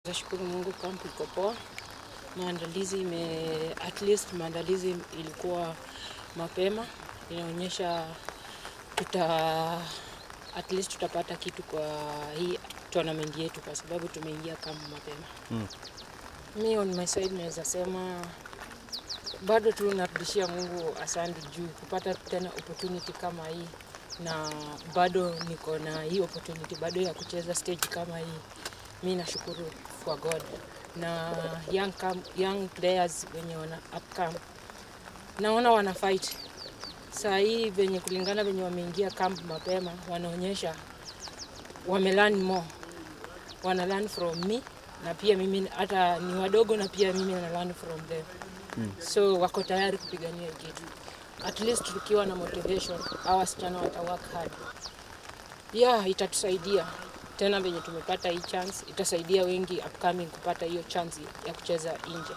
Nashukuru Mungu kampu iko poa. Maandalizi ilikuwa mapema. Inaonyesha tutapata kitu kwa hii tournament yetu kwa sababu tumeingia kampu mapema. Mimi on my side naweza sema bado tu narudishia Mungu asante juu kupata tena opportunity kama hii, na bado niko na hii opportunity bado ya kucheza stage kama hii. Mimi nashukuru for God na young players wenye wana upcome, naona wana fight saa hii venye kulingana venye wameingia camp mapema, wanaonyesha wamelearn more, wana learn from me, na pia mimi hata ni wadogo na pia mimi na learn from them. So wako tayari kupigania kitu. At least tukiwa na motivation, hawa wasichana wata work hard. Itatusaidia tena venye tumepata hii chance, itasaidia wengi upcoming kupata hiyo chance ya kucheza nje.